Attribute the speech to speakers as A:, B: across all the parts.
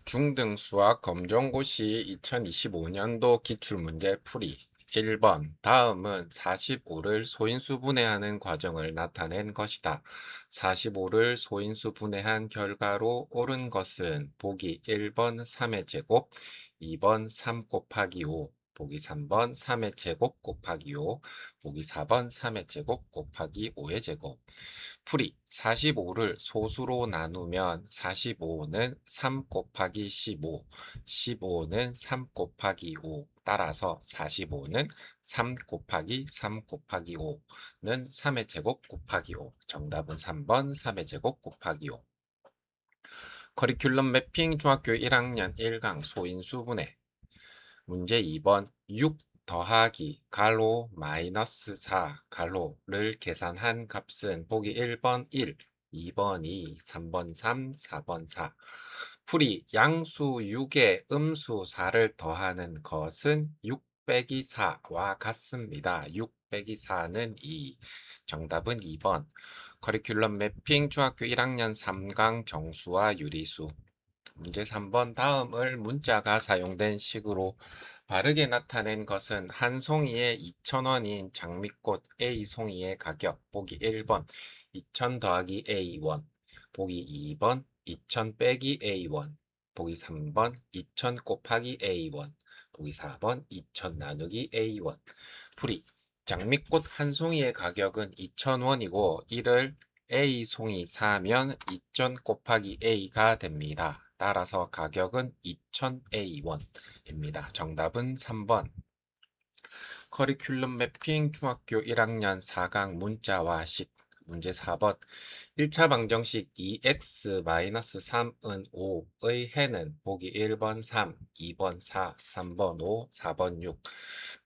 A: 중등 수학 검정고시 2025년도 기출문제 풀이 1번 다음은 45를 소인수 분해하는 과정을 나타낸 것이다. 45를 소인수 분해한 결과로 옳은 것은 보기 1번 3의 제곱, 2번 3 곱하기 5, 보기 3번 3의 제곱 곱하기 5, 보기 4번 3의 제곱 곱하기 5의 제곱. 풀이 45를 소수로 나누면 45는 3 곱하기 15, 15는 3 곱하기 5. 따라서 45는 3 곱하기 3 곱하기 5는 3의 제곱 곱하기 5. 정답은 3번 3의 제곱 곱하기 5. 커리큘럼 매핑 중학교 1학년 1강 소인수분해. 문제 2번 6 더하기 가로 마이너스 4 가로를 계산한 값은 보기 1번 1, 2번 2, 3번 3, 4번 4. 풀이 양수 6에 음수 4를 더하는 것은 6 빼기 4와 같습니다. 6 빼기 4는 2. 정답은 2번. 커리큘럼 매핑 중학교 1학년 3강 정수와 유리수. 문제 3번 다음을 문자가 사용된 식으로 바르게 나타낸 것은 한 송이에 2,000원인 장미꽃 A 송이의 가격. 보기 1번 2,000 더하기 A1, 보기 2번 2,000 빼기 A1, 보기 3번 2,000 곱하기 A1, 보기 4번 2,000 나누기 A1. 풀이 장미꽃 한 송이의 가격은 2,000원이고 이를 A 송이 사면 2,000 곱하기 A가 됩니다. 따라서 가격은 2000A1입니다. 정답은 3번. 커리큘럼 매핑 중학교 1학년 4강 문자와 식. 문제 4번 1차 방정식 2x-3은 5의 해는 보기 1번 3, 2번 4, 3번 5, 4번 6.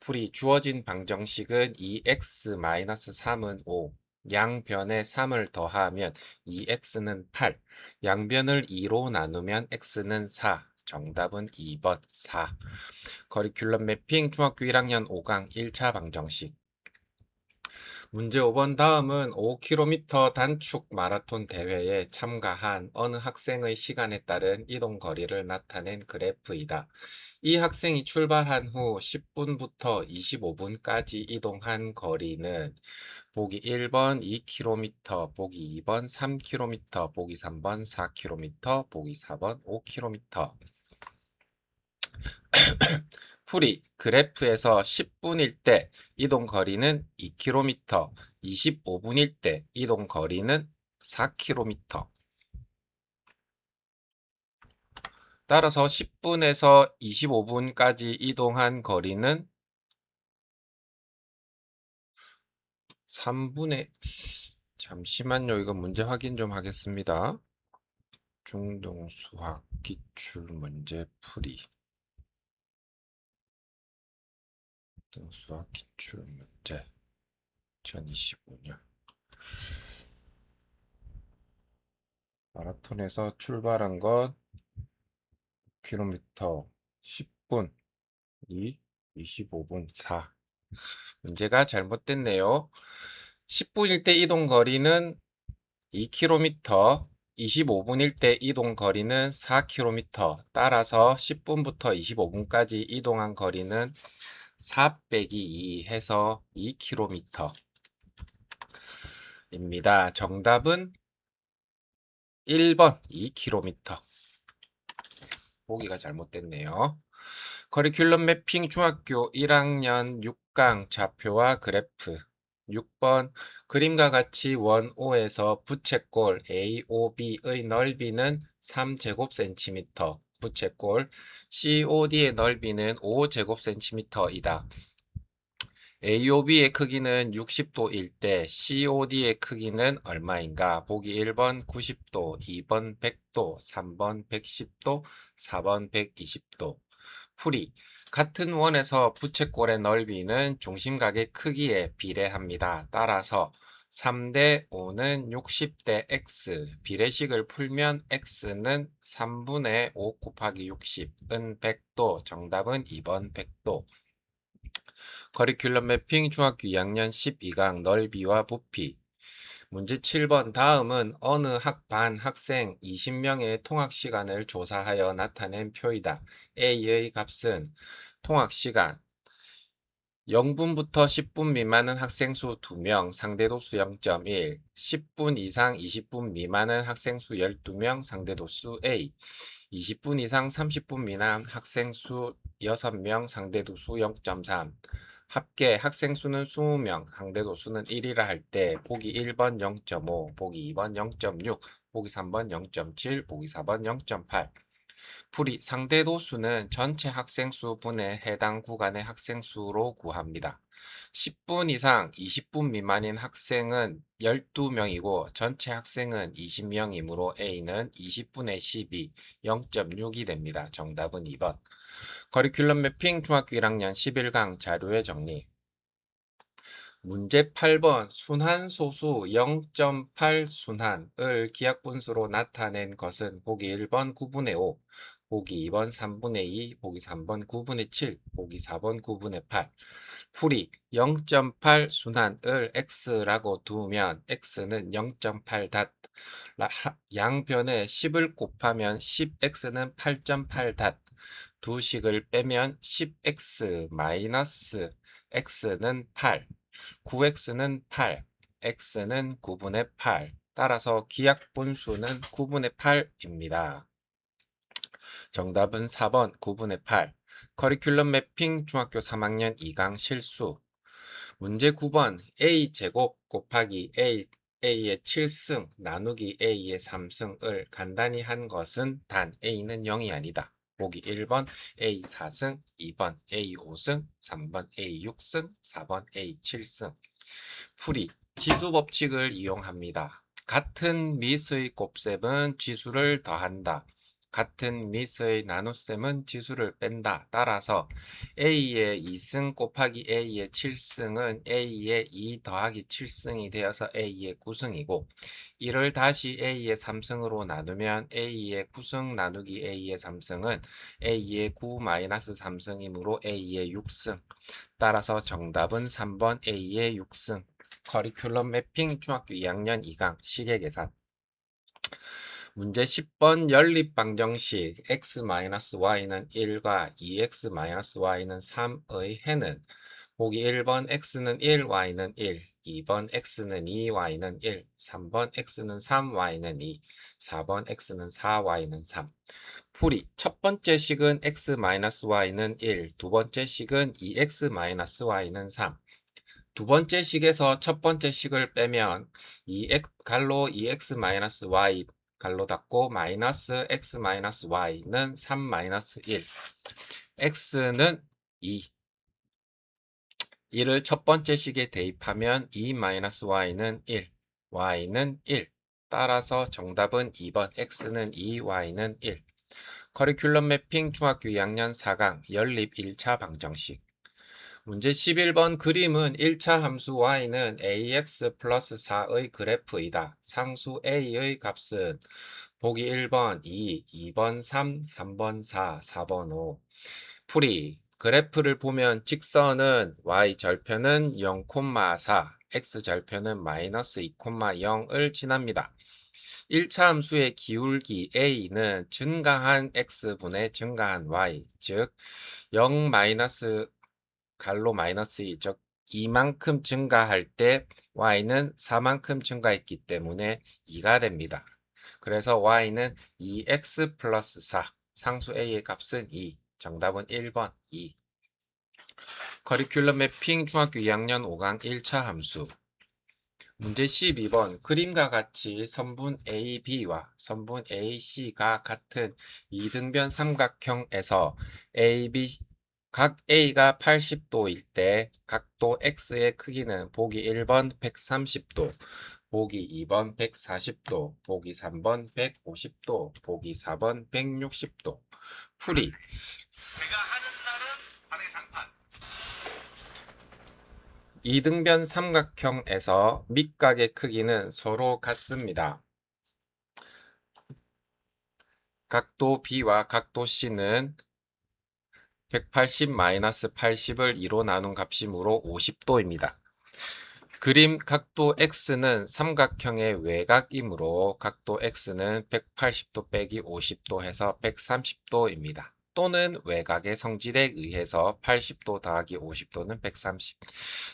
A: 풀이 주어진 방정식은 2x-3은 5, 양변에 3을 더하면 2x는 8, 양변을 2로 나누면 x는 4. 정답은 2번 4. 커리큘럼 매핑 중학교 1학년 5강 1차 방정식. 문제 5번 다음은 5km 단축 마라톤 대회에 참가한 어느 학생의 시간에 따른 이동 거리를 나타낸 그래프이다. 이 학생이 출발한 후 10분부터 25분까지 이동한 거리는 보기 1번 2km, 보기 2번 3km, 보기 3번 4km, 보기 4번 5km. 풀이 그래프에서 10분일 때 이동 거리는 2km, 25분일 때 이동 거리는 4km. 따라서 10분에서 25분까지 이동한 거리는 3분의 잠시만요. 이거 문제 확인 좀 하겠습니다. 중등 수학 기출 문제 풀이. 중등 수학 기출 문제 2025년. 마라톤에서 출발한 것 km 10분 2 25분 4. 문제가 잘못됐네요. 10분일 때 이동 거리는 2km, 25분일 때 이동 거리는 4km. 따라서 10분부터 25분까지 이동한 거리는 4 빼기 2 해서 2km입니다. 정답은 1번 2km. 보기가 잘못됐네요. 커리큘럼 매핑 중학교 1학년 6강 좌표와 그래프. 6번 그림과 같이 원 O에서 부채꼴 AOB의 넓이는 3제곱센티미터, 부채꼴 COD의 넓이는 5제곱센티미터이다. AOB의 크기는 60도일 때 COD의 크기는 얼마인가? 보기 1번 90도, 2번 100도, 3번 110도, 4번 120도. 풀이 같은 원에서 부채꼴의 넓이는 중심각의 크기에 비례합니다. 따라서 3대 5는 60대 x, 비례식을 풀면 x는 3분의 5 곱하기 60은 100도, 정답은 2번 100도. 커리큘럼 매핑 중학교 2학년 12강 넓이와 부피. 문제 7번 다음은 어느 학반 학생 20명의 통학 시간을 조사하여 나타낸 표이다. A의 값은 통학 시간 0분부터 10분 미만은 학생 수 2명, 상대도수 0.1, 10분 이상 20분 미만은 학생 수 12명, 상대도수 A, 20분 이상 30분 미만 학생 수 6명, 상대도수 0.3, 합계 학생 수는 20명, 상대도수는 1이라 할 때 보기 1번 0.5, 보기 2번 0.6, 보기 3번 0.7, 보기 4번 0.8. 풀이 상대도수는 전체 학생 수 분의 해당 구간의 학생 수로 구합니다. 10분 이상 20분 미만인 학생은 12명이고 전체 학생은 20명이므로 A는 20분의 12, 0.6이 됩니다. 정답은 2번. 커리큘럼 매핑 중학교 1학년 11강 자료의 정리. 문제 8번 순환소수 0.8 순환을 기하분수로 나타낸 것은 보기 1번 9분의 5, 보기 2번 3분의 2, 보기 3번 9분의 7, 보기 4번 9분의 8. 풀이 0.8 순환을 x라고 두면 x는 0.8 닷, 양변에 10을 곱하면 10x는 8.8 닷, 두 식을 빼면 10x 마이너스 x는 8, 9x는 8, x는 9분의 8. 따라서 기하분수는 9분의 8입니다. 정답은 4번 9분의 8. 커리큘럼 매핑 중학교 3학년 2강 실수. 문제 9번 a제곱 곱하기 a의 7승 나누기 a의 3승을 간단히 한 것은 단 a는 0이 아니다. 보기 1번 a 4승, 2번 a 5승, 3번 a 6승, 4번 a 7승. 풀이 지수법칙을 이용합니다. 같은 밑의 곱셈은 지수를 더한다. 같은 밑의 나눗셈은 지수를 뺀다. 따라서 A의 2승 곱하기 A의 7승은 A의 2 더하기 7승이 되어서 A의 9승이고 이를 다시 A의 3승으로 나누면 A의 9승 나누기 A의 3승은 A의 9 마이너스 3승이므로 A의 6승. 따라서 정답은 3번 A의 6승. 커리큘럼 매핑 중학교 2학년 2강 시계계산. 문제 10번 연립방정식 x-y는 1과 2x-y는 3의 해는 보기 1번 x는 1, y는 1, 2번 x는 2, y는 1, 3번 x는 3, y는 2, 4번 x는 4, y는 3. 풀이 첫 번째 식은 x-y는 1, 두 번째 식은 2x-y는 3. 두 번째 식에서 첫 번째 식을 빼면 2x 갈로 2x-y 갈로 닫고 마이너스 x-y는 3-1, x는 2. 이를 첫 번째 식에 대입하면 2-y는 1, y는 1. 따라서 정답은 2번 x는 2, y는 1. 커리큘럼 매핑 중학교 2학년 4강 연립 1차 방정식. 문제 11번 그림은 1차 함수 y는 ax 플러스 4의 그래프이다. 상수 a의 값은 보기 1번 2, 2번 3, 3번 4, 4번 5. 풀이 그래프를 보면 직선은 y절편은 0,4, x절편은 마이너스 2,0을 지납니다. 1차 함수의 기울기 a는 증가한 x분의 증가한 y, 즉 0 마이너스 갈로 마이너스 2, 즉 2만큼 증가할 때 y는 4만큼 증가했기 때문에 2가 됩니다. 그래서 y는 2x 플러스 4, 상수 a의 값은 2, 정답은 1번 2. 커리큘럼 매핑 중학교 2학년 5강 1차 함수. 문제 12번 그림과 같이 선분 AB와 선분 AC가 같은 이등변 삼각형에서 AB 각 A가 80도일 때 각도 X의 크기는 보기 1번 130도, 보기 2번 140도, 보기 3번 150도, 보기 4번 160도. 풀이
B: 제가 하는 날은 한해상판.
A: 이등변 삼각형에서 밑각의 크기는 서로 같습니다. 각도 B와 각도 C는 180-80을 2로 나눈 값이므로 50도입니다. 그림 각도 X는 삼각형의 외곽이므로 각도 X는 180도 빼기 50도 해서 130도입니다. 또는 외곽의 성질에 의해서 80도 더하기 50도는 130.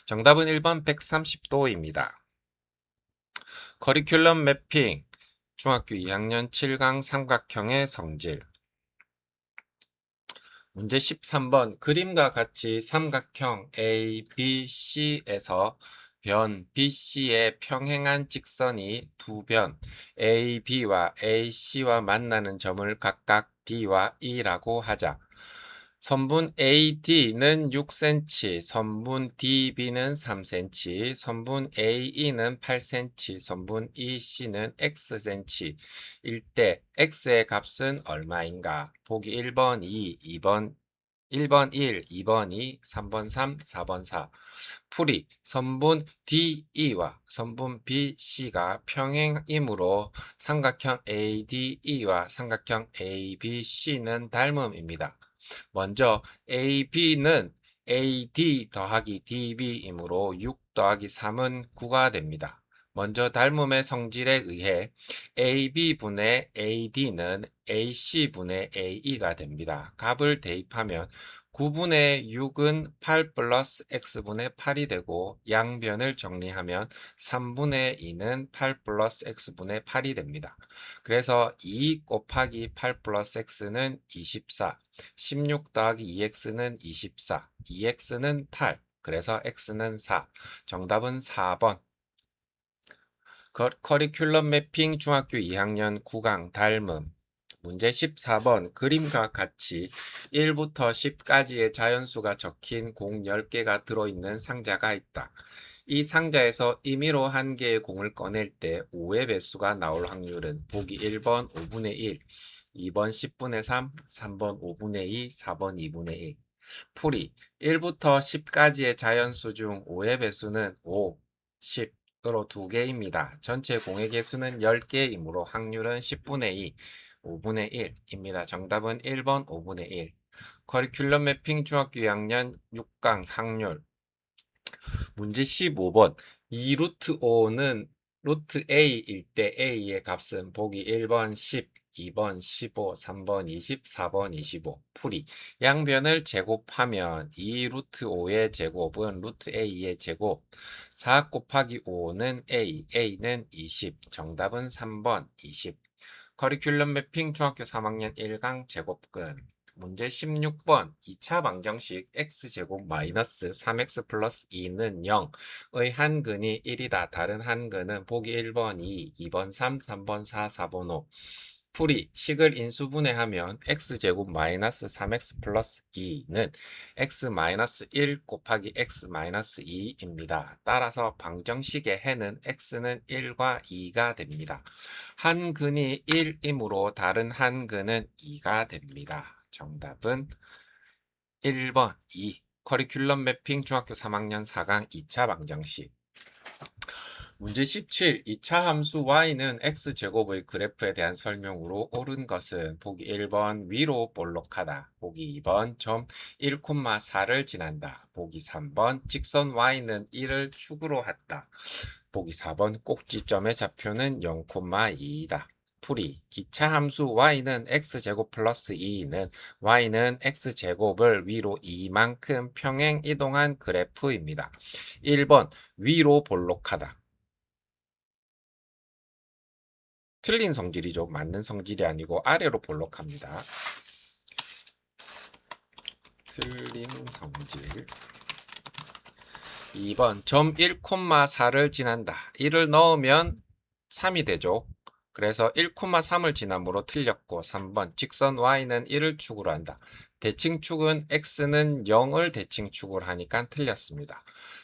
A: 정답은 1번 130도입니다. 커리큘럼 매핑 중학교 2학년 7강 삼각형의 성질. 문제 13번 그림과 같이 삼각형 ABC에서 변 BC의 평행한 직선이 두 변 AB와 AC와 만나는 점을 각각 D와 E라고 하자. 선분 AD는 6cm, 선분 DB는 3cm, 선분 AE는 8cm, 선분 EC는 Xcm 일 때 X의 값은 얼마인가? 보기 1번 2, 2번 1번 1, 2번 2, 3번 3, 4번 4. 풀이 선분 DE와 선분 BC가 평행이므로 삼각형 ADE와 삼각형 ABC는 닮음입니다. 먼저 AB는 AD 더하기 DB이므로 6 더하기 3은 9가 됩니다. 먼저 닮음의 성질에 의해 AB분의 AD는 AC분의 AE가 됩니다. 값을 대입하면 9분의 6은 8 플러스 X분의 8이 되고 양변을 정리하면 3분의 2는 8 플러스 X분의 8이 됩니다. 그래서 2 곱하기 8 플러스 X는 24, 16 더하기 2X는 24, 2X는 8, 그래서 X는 4. 정답은 4번. 커리큘럼 매핑 중학교 2학년 9강 닮음. 문제 14번 그림과 같이 1부터 10까지의 자연수가 적힌 공 10개가 들어있는 상자가 있다. 이 상자에서 임의로 한 개의 공을 꺼낼 때 5의 배수가 나올 확률은 보기 1번 5분의 1, 2번 10분의 3, 3번 5분의 2, 4번 2분의 1. 풀이 1부터 10까지의 자연수 중 5의 배수는 5, 10으로 2개입니다. 전체 공의 개수는 10개이므로 확률은 10분의 2, 5분의 1입니다. 정답은 1번 5분의 1. 커리큘럼 매핑 중학교 2학년 6강 확률. 문제 15번 2 루트 5는 루트 A일 때 A의 값은 보기 1번 10, 2번 15, 3번 20, 4번 25. 풀이 양변을 제곱하면 2 루트 5의 제곱은 루트 A의 제곱. 4 곱하기 5는 A, A는 20. 정답은 3번 20. 커리큘럼 매핑 중학교 3학년 1강 제곱근. 문제 16번 2차 방정식 x제곱 마이너스 3x 플러스 2는 0의 한근이 1이다. 다른 한근은 보기 1번 2, 2번 3, 3번 4, 4번 5. 풀이 식을 인수분해하면 x제곱 마이너스 3x 플러스 2는 x 마이너스 1 곱하기 x 마이너스 2입니다. 따라서 방정식의 해는 x는 1과 2가 됩니다. 한 근이 1이므로 다른 한 근은 2가 됩니다. 정답은 1번 2. 커리큘럼 매핑 중학교 3학년 4강 2차 방정식. 문제 17. 2차 함수 y는 x제곱의 그래프에 대한 설명으로 옳은 것은 보기 1번 위로 볼록하다. 보기 2번 점 1,4를 지난다. 보기 3번 직선 y는 1을 축으로 한다. 보기 4번 꼭지점의 좌표는 0,2이다. 풀이 2차 함수 y는 x제곱 플러스 2는 y는 x제곱을 위로 2만큼 평행 이동한 그래프입니다. 1번 위로 볼록하다. 틀린 성질이죠. 맞는 성질이 아니고 아래로 볼록합니다. 틀린 성질. 2번 점 1,4를 지난다. 1을 넣으면 3이 되죠. 그래서 1,3을 지남으로 틀렸고 3번 직선 y는 1을 축으로 한다. 대칭축은 x는 0을 대칭축을 하니까 틀렸습니다.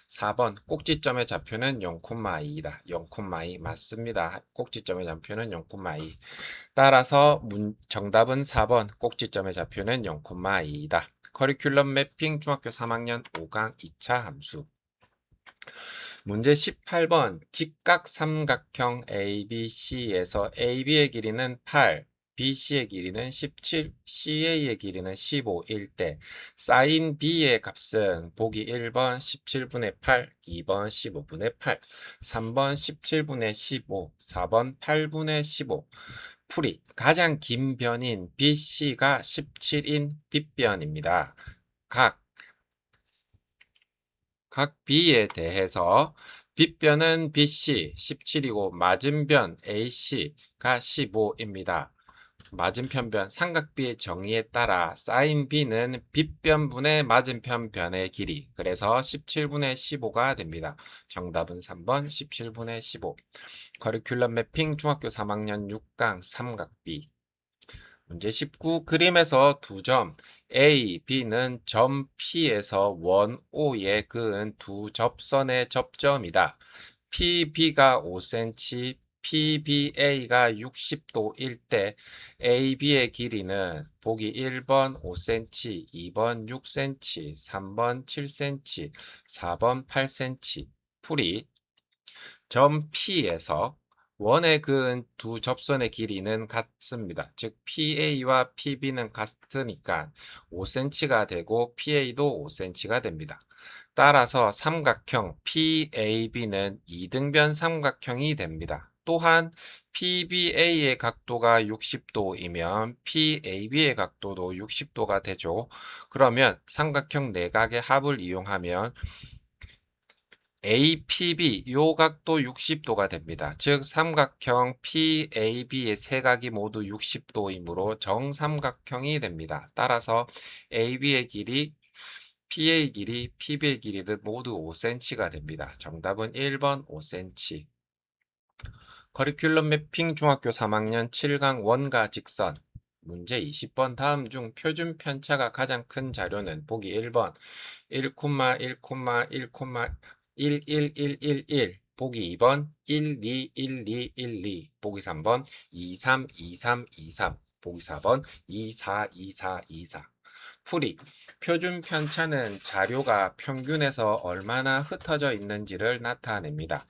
A: 4번 꼭지점의 좌표는 0,2이다. 0,2 맞습니다. 꼭지점의 좌표는 0,2. 따라서 정답은 4번 꼭지점의 좌표는 0,2이다. 커리큘럼 매핑 중학교 3학년 5강 2차 함수. 문제 18번 직각 삼각형 ABC에서 AB의 길이는 8, BC의 길이는 17, CA의 길이는 15일 때 사인 B의 값은 보기 1번 17분의 8, 2번 15분의 8, 3번 17분의 15, 4번 8분의 15. 풀이 가장 긴 변인 BC가 17인 빗변입니다. 각 B에 대해서 빗변은 BC 17이고 맞은변 AC가 15입니다. 맞은편변 삼각비의 정의에 따라 사인 B는 빗변분의 맞은편 변의 길이, 그래서 17분의 15가 됩니다. 정답은 3번 17분의 15. 커리큘럼 매핑 중학교 3학년 6강 삼각비. 문제 19. 그림에서 두 점 A, B는 점 P에서 원 O에 그은 두 접선의 접점이다. PB가 5cm, PBA가 60도일 때 AB의 길이는 보기 1번 5cm, 2번 6cm, 3번 7cm, 4번 8cm. 풀이 점 P에서 원에 그은 두 접선의 길이는 같습니다. 즉 PA와 PB는 같으니까 5cm가 되고 PA도 5cm가 됩니다. 따라서 삼각형 PAB는 이등변 삼각형이 됩니다. 또한 PBA의 각도가 60도이면 PAB의 각도도 60도가 되죠. 그러면 삼각형 내각의 합을 이용하면 APB 요 각도 60도가 됩니다. 즉 삼각형 PAB의 세 각이 모두 60도이므로 정삼각형이 됩니다. 따라서 AB의 길이, PA 길이, PB의 길이는 모두 5cm가 됩니다. 정답은 1번 5cm. 커리큘럼 매핑 중학교 3학년 7강 원과 직선. 문제 20번 다음 중 표준 편차가 가장 큰 자료는 보기 1번 1,1,1,11111 보기 2번 121212 보기 3번 232323 보기 4번 242424. 풀이 표준 편차는 자료가 평균에서 얼마나 흩어져 있는지를 나타냅니다.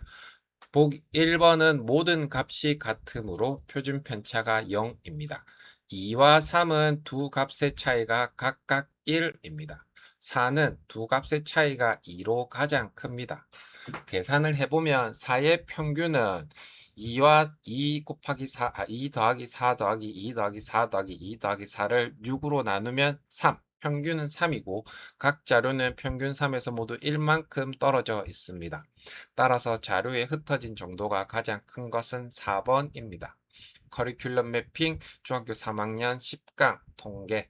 A: 보기 1번은 모든 값이 같으므로 표준 편차가 0입니다. 2와 3은 두 값의 차이가 각각 1입니다. 4는 두 값의 차이가 2로 가장 큽니다. 계산을 해보면 4의 평균은 2와 2 곱하기 4, 2 더하기 4 더하기 2 더하기 4 더하기 2 더하기 4를 6으로 나누면 3. 평균은 3이고 각 자료는 평균 3에서 모두 1만큼 떨어져 있습니다. 따라서 자료에 흩어진 정도가 가장 큰 것은 4번입니다. 커리큘럼 매핑 중학교 3학년 10강 통계.